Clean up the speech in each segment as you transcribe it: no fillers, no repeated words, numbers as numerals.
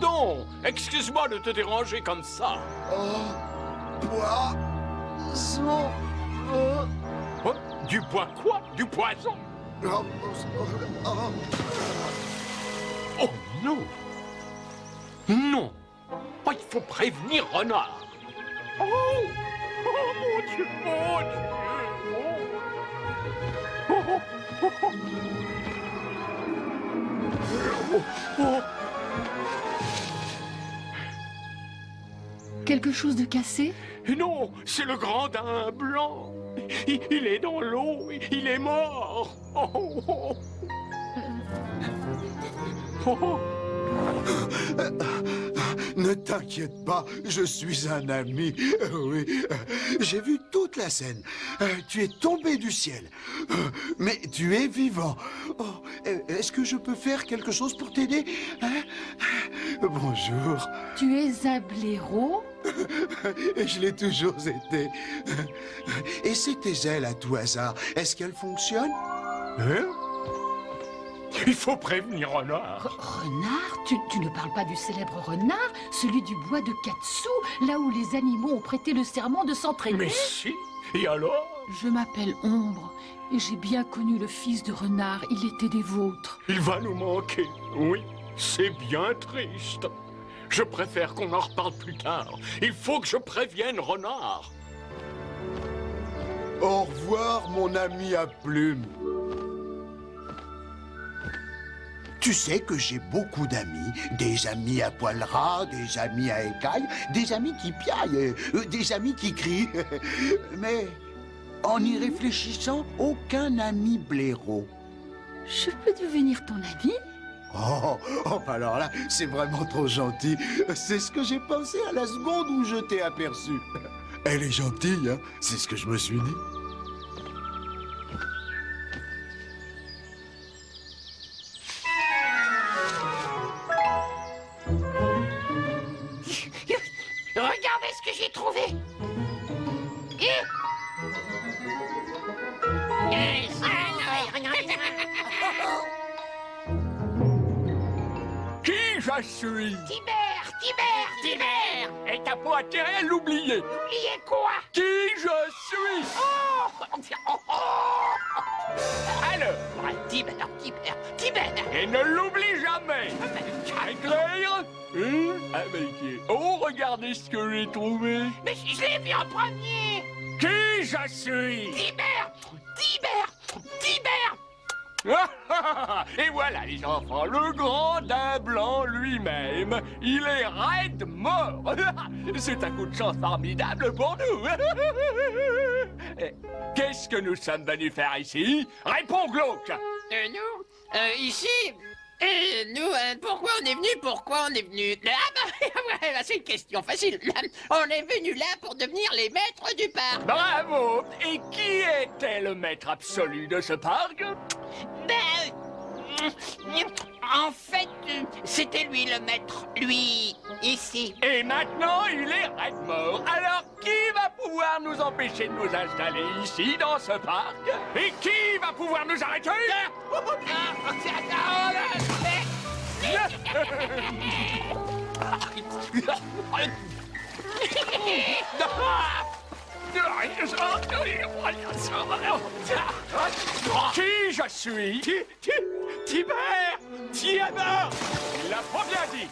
pardon. Excuse-moi de te déranger comme ça. Poisson. Oh, du bois quoi? Du poison? Oh non. Non. Oh, il faut prévenir Renard. Oh, oh mon Dieu, mon Dieu. Oh, oh, oh, oh. Oh, oh. Quelque chose de cassé? Non, c'est le grand daim blanc. Il est dans l'eau, il est mort. Oh, oh, oh. Oh, oh. Ne t'inquiète pas, je suis un ami. Oui, j'ai vu toute la scène. Tu es tombé du ciel, mais tu es vivant. Oh, est-ce que je peux faire quelque chose pour t'aider? Bonjour. Tu es un blaireau? Je l'ai toujours été. Et c'est tes ailes à tout hasard. Est-ce qu'elles fonctionnent? Hein? Il faut prévenir Renard. Renard? Tu ne parles pas du célèbre renard, celui du bois de Katsu, là où les animaux ont prêté le serment de s'entraider? Mais si. Et alors? Je m'appelle Ombre, et j'ai bien connu le fils de Renard. Il était des vôtres. Il va nous manquer. Oui, c'est bien triste. Je préfère qu'on en reparle plus tard. Il faut que je prévienne Renard. Au revoir, mon ami à plumes. Tu sais que j'ai beaucoup d'amis, des amis à poil ras, des amis à écailles, des amis qui piaillent, des amis qui crient. Mais en y réfléchissant, aucun ami blaireau. Je peux devenir ton ami? Alors là, c'est vraiment trop gentil. C'est ce que j'ai pensé à la seconde où je t'ai aperçu. Elle est gentille, hein? C'est ce que je me suis dit. Regardez ce que j'ai trouvé. Qui je suis? Tibère. Et t'as pas intérêt à l'oublier. Oubliez quoi? Qui je suis? Alors, Tibère. et ne l'oublie jamais. C'est clair? Oh, regardez ce que j'ai trouvé. Mais je l'ai vu en premier. Qui je suis? Tibère. Et voilà, les enfants, le grand daim blanc lui-même. Il est raide mort. C'est un coup de chance formidable pour nous. Qu'est-ce que nous sommes venus faire ici? Réponds, Glauque. Nous, ici, nous, pourquoi on est venu? Ah, c'est une question facile. On est venu là pour devenir les maîtres du parc. Bravo. Et qui était le maître absolu de ce parc? En fait, c'était lui le maître. Lui, ici. Et maintenant, il est raide mort. Alors, qui va pouvoir nous empêcher de nous installer ici, dans ce parc? Et qui va pouvoir nous arrêter? Qui je suis? Tibère! Tibère! Il l'a pas bien dit!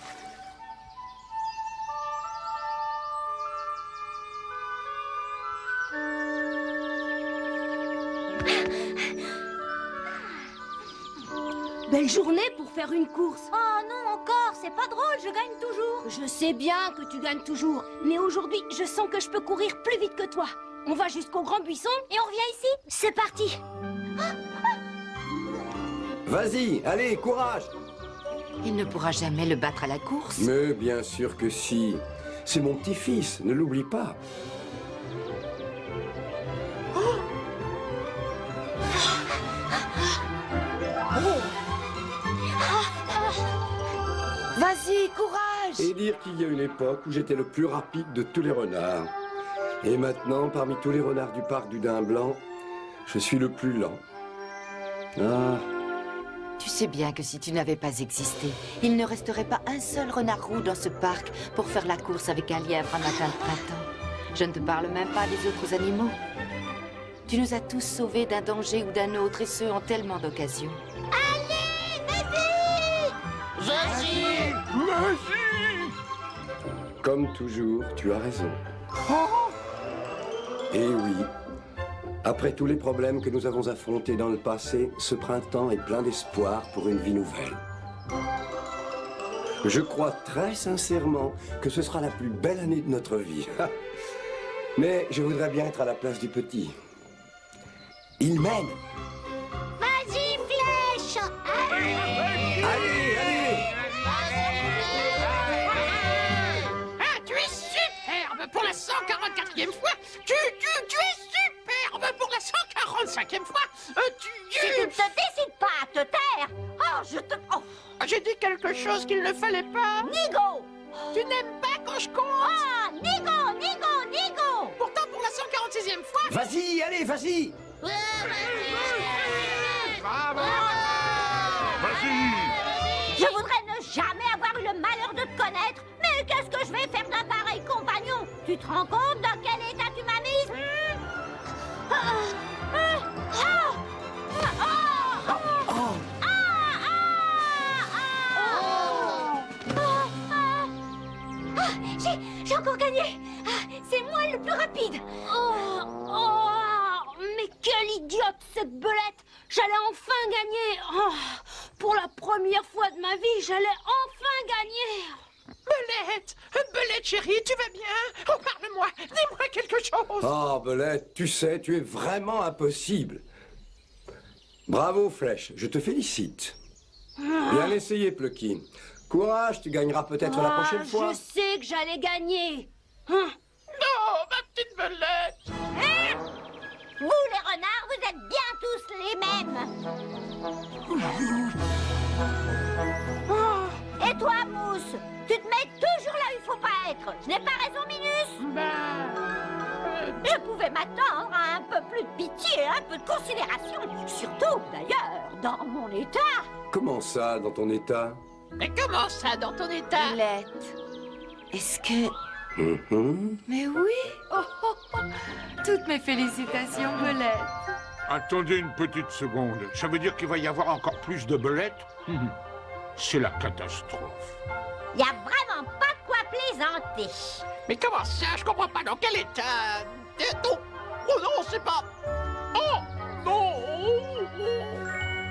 Belle journée pour faire une course. Oh non, encore, c'est pas drôle, je gagne toujours. Je sais bien que tu gagnes toujours, mais aujourd'hui, je sens que je peux courir plus vite que toi. On va jusqu'au grand buisson et on revient ici. C'est parti. Vas-y, allez, courage! Il ne pourra jamais le battre à la course. Mais bien sûr que si. C'est mon petit-fils, ne l'oublie pas. Vas-y, courage! Et dire qu'il y a une époque où j'étais le plus rapide de tous les renards. Et maintenant, parmi tous les renards du parc du Daim Blanc, je suis le plus lent. Ah, Tu sais bien que si tu n'avais pas existé, il ne resterait pas un seul renard roux dans ce parc pour faire la course avec un lièvre un matin de printemps. Je ne te parle même pas des autres animaux. Tu nous as tous sauvés d'un danger ou d'un autre, et ce, en tellement d'occasions. Vas-y. Comme toujours, tu as raison. Et oui, après tous les problèmes que nous avons affrontés dans le passé, ce printemps est plein d'espoir pour une vie nouvelle. Je crois très sincèrement que ce sera la plus belle année de notre vie. Mais je voudrais bien être à la place du petit. Il m'aime. Vas-y, Flèche. Allez, allez! Ah, tu es superbe pour la 144e fois. Tu es superbe pour la 145e fois. Si tu ne te décides pas à te taire, je te... Oh, J'ai dit quelque chose qu'il ne fallait pas. Nigo. Tu n'aimes pas quand je compte. Nigo. Pourtant, pour la 146e fois... Vas-y, allez, vas-y! Je voudrais ne jamais avoir eu le malheur de te connaître. Mais qu'est-ce que je vais faire d'un pareil compagnon? Tu te rends compte dans quel état tu m'as mise? J'ai encore gagné. C'est moi le plus rapide. Mais quelle idiote cette belette. J'allais enfin gagner. Pour la première fois de ma vie, j'allais enfin gagner. Belette chérie, tu vas bien? Oh, parle-moi, dis-moi quelque chose. Oh, Belette, tu sais, tu es vraiment impossible. Bravo, Flèche, je te félicite. Bien essayé, Plucky. Courage, tu gagneras peut-être la prochaine fois. Je sais que j'allais gagner. Non, ma petite Belette. Vous, les renards, vous êtes bien tous les mêmes. Et toi, Mousse, tu te mets toujours là où il faut pas être. Je n'ai pas raison, Minus? Je pouvais m'attendre à un peu plus de pitié, un peu de considération. Surtout, d'ailleurs, dans mon état. Comment ça, dans ton état? Mais comment ça, dans ton état? Belette, est-ce que... Mhm. Mais oui. Toutes mes félicitations, Belette. Attendez une petite seconde. Ça veut dire qu'il va y avoir encore plus de belettes? C'est la catastrophe. Il n'y a vraiment pas de quoi plaisanter. Mais comment ça? Je comprends pas dans quel état... Oh, oh non, c'est pas... Oh non.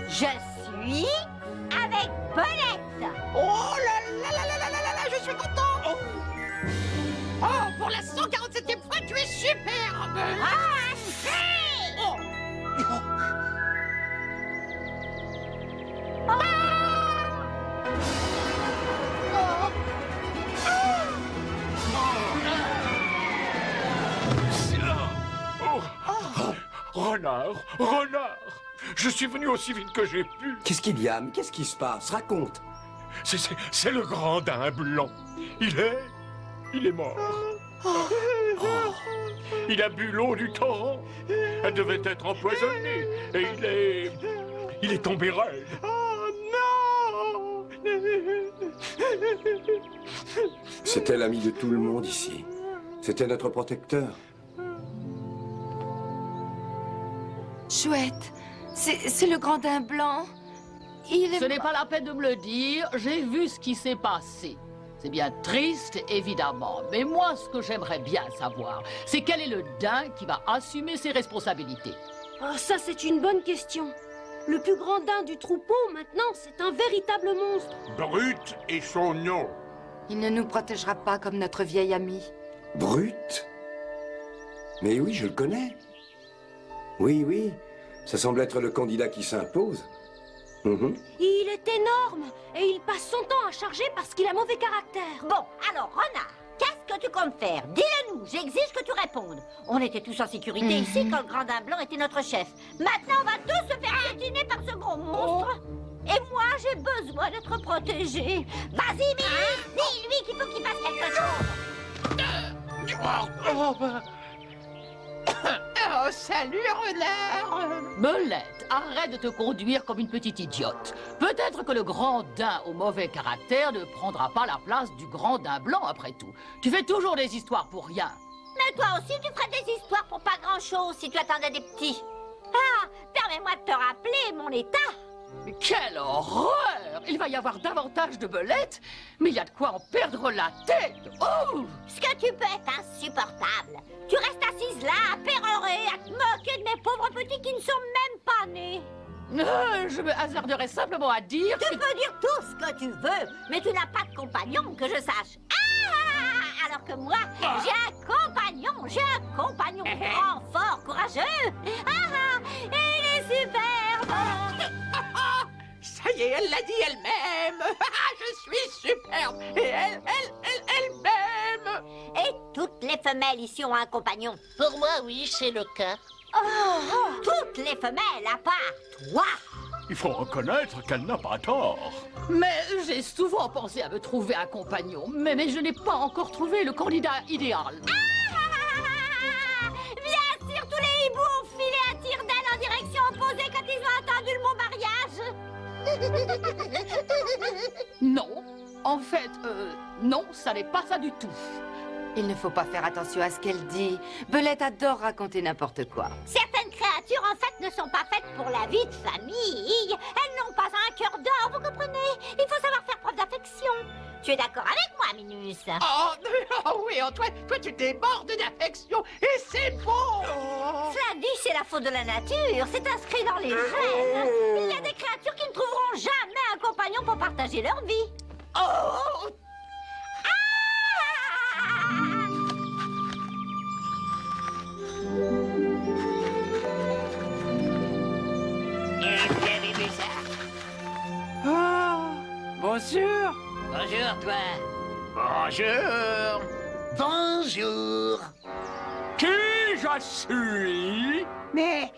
Je suis avec Belette. Oh là là là là là là là, je suis content. Oh, pour la 147e fois, tu es superbe. Oh. Renard, renard! Je suis venu aussi vite que j'ai pu. Qu'est-ce qu'il y a? Mais qu'est-ce qui se passe? Raconte. C'est le grand daim blanc. Il est mort. Il a bu l'eau du torrent. Elle devait être empoisonnée. Et il est tombé raide. Oh non. C'était l'ami de tout le monde ici. C'était notre protecteur. Chouette, c'est le grand daim blanc. Il est... Ce n'est pas la peine de me le dire, j'ai vu ce qui s'est passé. C'est bien triste, évidemment, mais moi, ce que j'aimerais bien savoir, c'est quel est le daim qui va assumer ses responsabilités. Oh, ça, c'est une bonne question. Le plus grand daim du troupeau, maintenant, c'est un véritable monstre. Brut est son nom. Il ne nous protégera pas comme notre vieil ami. Brut? Mais oui, je le connais. Oui, ça semble être le candidat qui s'impose. Mhm. Il est énorme et il passe son temps à charger parce qu'il a mauvais caractère. Bon, alors, renard, qu'est-ce que tu comptes faire? Dis-le-nous, j'exige que tu répondes. On était tous en sécurité ici quand le grand daim blanc était notre chef. Maintenant, on va tous se faire piétiner par ce gros monstre. Et moi, j'ai besoin d'être protégée. Vas-y, Minus, dis-lui qu'il faut qu'il fasse quelque chose. Oh, salut, renard. Belette, arrête de te conduire comme une petite idiote. Peut-être que le grand daim au mauvais caractère ne prendra pas la place du grand daim blanc après tout. Tu fais toujours des histoires pour rien. Mais toi aussi, tu ferais des histoires pour pas grand-chose si tu attendais des petits. Ah, permets-moi de te rappeler mon état. Mais quelle horreur! Il va y avoir davantage de belettes, mais il y a de quoi en perdre la tête. Oh! Ce que tu peux être insupportable. Tu restes assise là, à pérorer, à te moquer de mes pauvres petits qui ne sont même pas nés. Je me hasarderais simplement à dire Tu peux dire tout ce que tu veux, mais tu n'as pas de compagnon que je sache. Ah! Alors que moi, j'ai un compagnon grand, fort, courageux. Ah! Et il est superbe. Ça y est, elle l'a dit elle-même. Je suis superbe. Et elle-même. Et toutes les femelles ici ont un compagnon. Pour moi, oui, c'est le cas. Oh, toutes les femelles, à part toi. Il faut reconnaître qu'elle n'a pas tort. Mais j'ai souvent pensé à me trouver un compagnon, mais je n'ai pas encore trouvé le candidat idéal. Bien sûr, tous les hiboux ont filé à tire-d'aile en direction opposée quand ils ont entendu le mot mariage. Non, en fait, non, ça n'est pas ça du tout. Il ne faut pas faire attention à ce qu'elle dit. Belette adore raconter n'importe quoi. Certaines créatures, en fait, ne sont pas faites pour la vie de famille. Elles n'ont pas un cœur d'or, vous comprenez? Il faut savoir faire preuve d'affection. Tu es d'accord avec moi, Minus? Oh oui, Antoine, toi tu débordes d'affection et c'est beau. Cela dit, c'est la faute de la nature. C'est inscrit dans les gènes. Il y a des créatures qui ne trouveront jamais un compagnon pour partager leur vie. Oh, Vous avez vu ça? bonjour. Bonjour, toi. Bonjour. Bonjour. Qui je suis? Mais,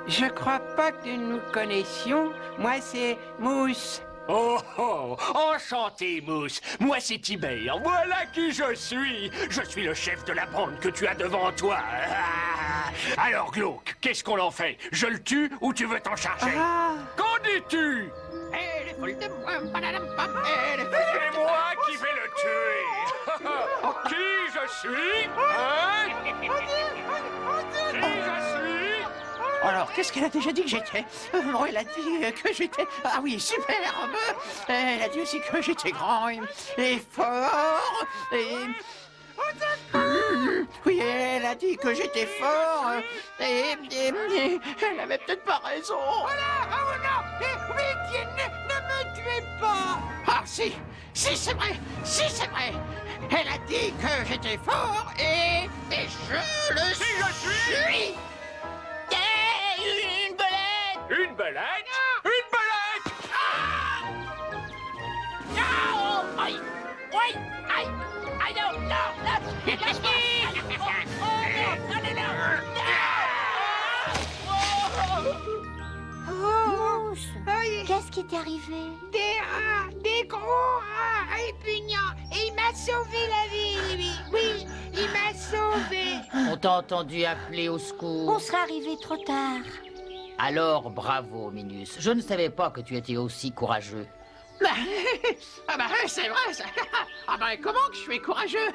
je crois pas que nous nous connaissions. Moi, c'est Mousse. Oh, oh, enchanté, Mousse. Moi, c'est Tibère. Voilà qui je suis. Je suis le chef de la bande que tu as devant toi. Ah. Alors, Glauque, qu'est-ce qu'on en fait? Je le tue ou tu veux t'en charger? Qu'en dis-tu? Elle est folle de moi. Elle est folle de C'est moi qui vais le tuer. Qui je suis? Hein? Qui je suis? Alors, qu'est-ce qu'elle a déjà dit que j'étais? Bon, elle a dit que j'étais... Ah oui, superbe. Elle a dit aussi que j'étais grand et fort et... Oui, elle a dit que j'étais fort et elle avait peut-être pas raison. Voilà, oh non, oui, ne me tuez pas. Ah si, c'est vrai, c'est vrai. Elle a dit que j'étais fort et je le suis. Une belette! Une belette? Une belette? Non! Aïe! Oui! Aïe! Aïe, non! Non! Mousse, qu'est-ce qui t'est arrivé? Des rats, des gros rats répugnants. Et il m'a sauvé la vie, oui, il m'a sauvé. On t'a entendu appeler au secours. On serait arrivé trop tard. Alors, bravo, Minus. Je ne savais pas que tu étais aussi courageux. Ah bah c'est vrai ça. Ah bah comment que je suis courageux.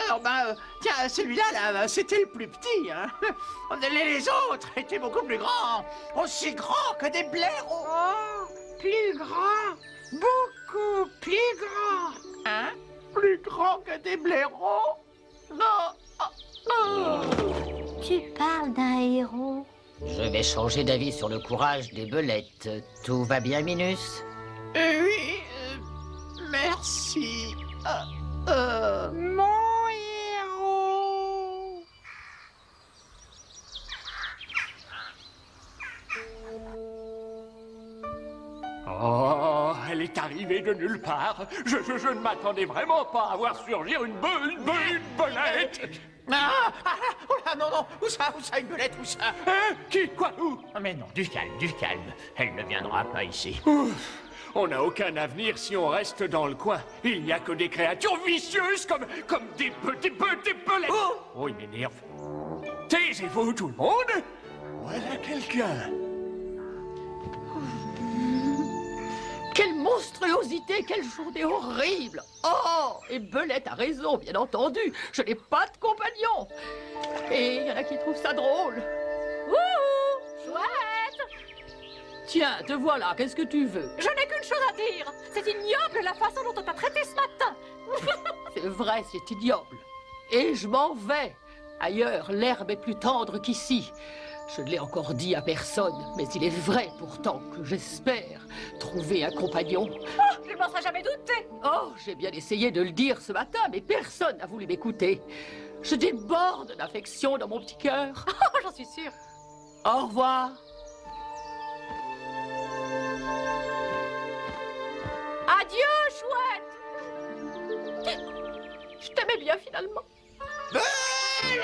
Alors bah tiens, celui-là là, c'était le plus petit hein. Les autres étaient beaucoup plus grands, aussi grands que des blaireaux. Oh, plus grand, beaucoup plus grand. Hein? Plus grands que des blaireaux? Non. Tu parles d'un héros. Je vais changer d'avis sur le courage des belettes. Tout va bien, Minus? Oui, merci. Mon héros. Oh, elle est arrivée de nulle part. Je ne m'attendais vraiment pas à voir surgir une belette. Oh là, non, où ça, une belette, où ça? Hein? Qui? Quoi? Où? Mais non, du calme, elle ne viendra pas ici. On n'a aucun avenir si on reste dans le coin. Il n'y a que des créatures vicieuses comme des belettes. Oh, il m'énerve. Taisez-vous, tout le monde. Voilà quelqu'un. Quelle monstruosité, quelle journée horrible! Oh, et Belette a raison, bien entendu. Je n'ai pas de compagnon. Et il y en a qui trouvent ça drôle. Wouhou! Chouette! Tiens, te voilà, qu'est-ce que tu veux? Je n'ai qu'une chose à dire. C'est ignoble la façon dont on t'a traité ce matin. C'est vrai, c'est ignoble. Et je m'en vais. Ailleurs, l'herbe est plus tendre qu'ici. Je ne l'ai encore dit à personne, mais il est vrai pourtant que j'espère trouver un compagnon. Oh, je ne m'en serais jamais douté. Oh, j'ai bien essayé de le dire ce matin, mais personne n'a voulu m'écouter. Je déborde d'affection dans mon petit cœur. Oh, j'en suis sûre. Au revoir. Adieu, chouette. Je t'aimais bien finalement. Belette!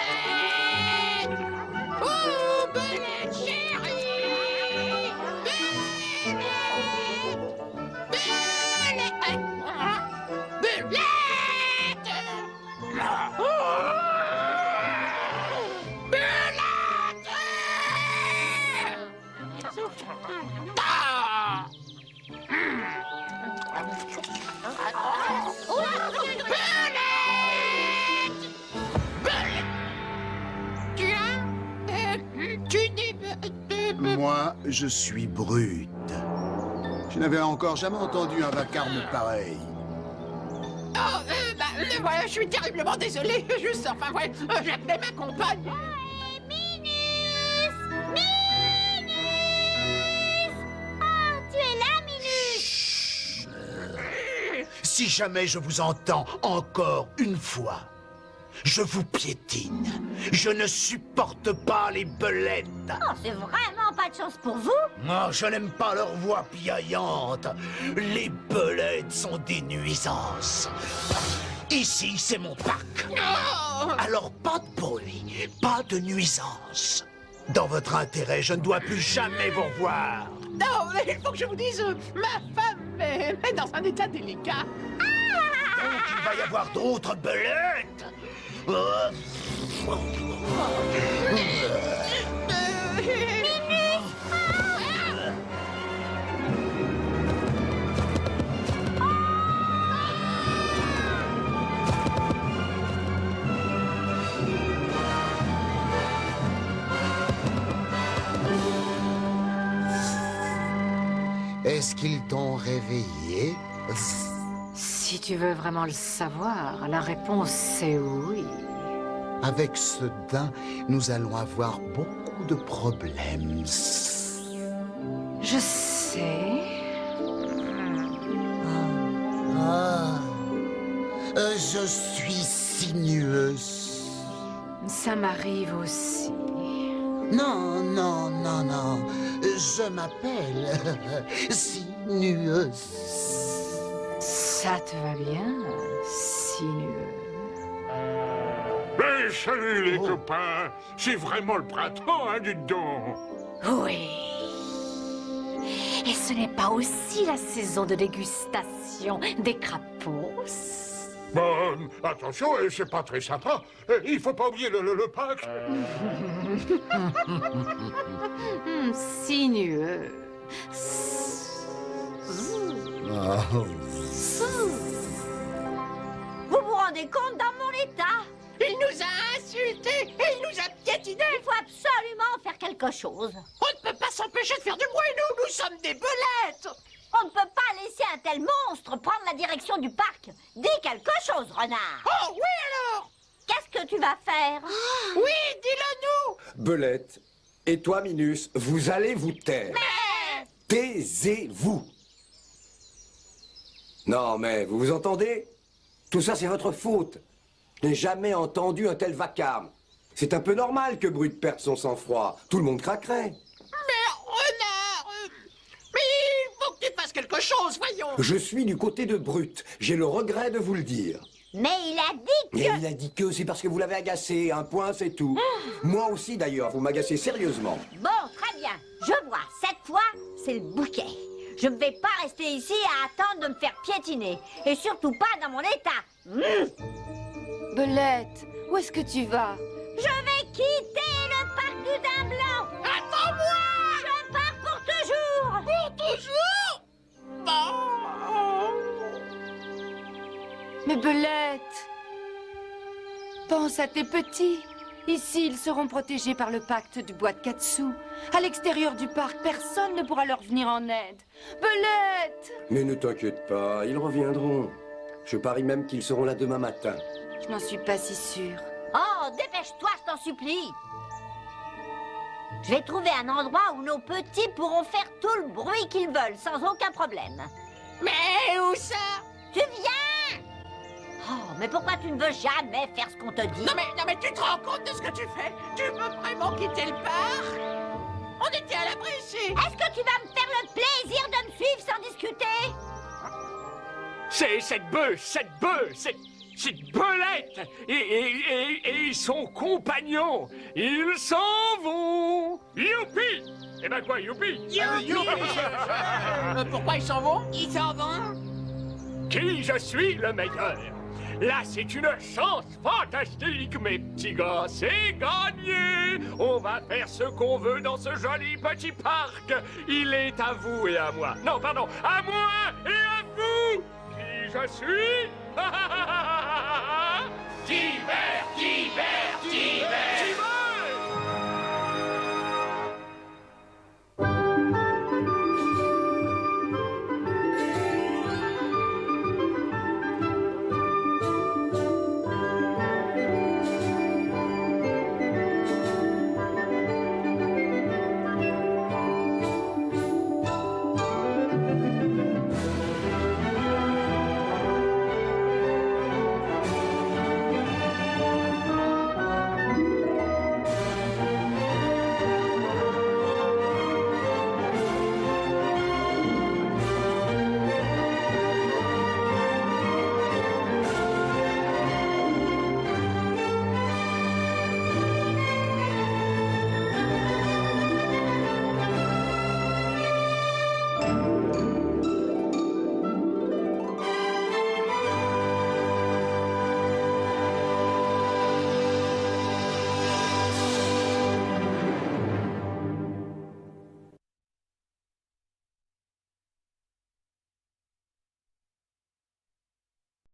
Oh, Belette, chérie! Belette! Belette! Moi, je suis brute. Je n'avais encore jamais entendu un vacarme pareil. Voilà, je suis terriblement désolé. Juste, enfin, ouais, j'appelais ma compagne. Minus! Minus! Oh, tu es là, Minus! Si jamais je vous entends encore une fois, je vous piétine. Je ne supporte pas les belettes. Oh, c'est vraiment pas de chance pour vous. Oh, je n'aime pas leur voix piaillante. Les belettes sont des nuisances. Ici, c'est mon parc. Alors, pas de bruit, pas de nuisance. Dans votre intérêt, je ne dois plus jamais vous revoir. Non, mais il faut que je vous dise, ma femme est dans un état délicat. Donc, il va y avoir d'autres belettes. Est-ce qu'ils t'ont réveillé? Si tu veux vraiment le savoir, la réponse c'est oui. Avec ce daim, nous allons avoir beaucoup de problèmes. Je sais. Je suis sinueuse. Ça m'arrive aussi. Non, non, non, non. Je m'appelle sinueuse. Ça te va bien, sinueux. Ben, salut les copains. C'est vraiment le printemps, hein, dites donc. Oui. Et ce n'est pas aussi la saison de dégustation des crapauds? Bon, attention, c'est pas très sympa. Il faut pas oublier le Pâques. Sinueux. Vous vous rendez compte dans mon état? Il nous a insultés et il nous a piétinés. Il faut absolument faire quelque chose. On ne peut pas s'empêcher de faire du bruit, nous sommes des belettes. On ne peut pas laisser un tel monstre prendre la direction du parc. Dis quelque chose, renard. Oh, oui alors. Qu'est-ce que tu vas faire? Oui, dis-le nous. Belette, et toi, Minus, vous allez vous taire. Taisez-vous. Non, mais vous vous entendez? Tout ça, c'est votre faute. Je n'ai jamais entendu un tel vacarme. C'est un peu normal que Brute perde son sang-froid. Tout le monde craquerait. Mais renard, mais il faut que tu fasses quelque chose, voyons. Je suis du côté de Brute. J'ai le regret de vous le dire. Mais il a dit que... Et il a dit que c'est parce que vous l'avez agacé. Un point, c'est tout. Moi aussi, d'ailleurs. Vous m'agacez sérieusement. Bon, très bien. Je vois. Cette fois, c'est le bouquet. Je ne vais pas rester ici à attendre de me faire piétiner. Et surtout pas dans mon état. Belette, où est-ce que tu vas? Je vais quitter le parc du Daim Blanc. Attends-moi! Je pars pour toujours. Pour toujours? Non! Mais Belette, pense à tes petits. Ici, ils seront protégés par le pacte du bois de Katsu. À l'extérieur du parc, personne ne pourra leur venir en aide. Belette! Mais ne t'inquiète pas, ils reviendront. Je parie même qu'ils seront là demain matin. Je n'en suis pas si sûre. Oh, dépêche-toi, je t'en supplie. Je vais trouver un endroit où nos petits pourront faire tout le bruit qu'ils veulent, sans aucun problème. Mais où ça? Tu viens? Oh, mais pourquoi tu ne veux jamais faire ce qu'on te dit? Non mais tu te rends compte de ce que tu fais? Tu veux vraiment quitter le parc? On était à l'abri ici. Est-ce que tu vas me faire le plaisir de me suivre sans discuter? C'est cette belette et son compagnon. Ils s'en vont. Youpi! Eh ben quoi, youpi? Pourquoi ils s'en vont? Ils s'en vont? Qui je suis le meilleur? Là, c'est une chance fantastique, mes petits gars. C'est gagné. On va faire ce qu'on veut dans ce joli petit parc. Il est à vous et à moi. Non, pardon, à moi et à vous. Qui je suis? Divertissement!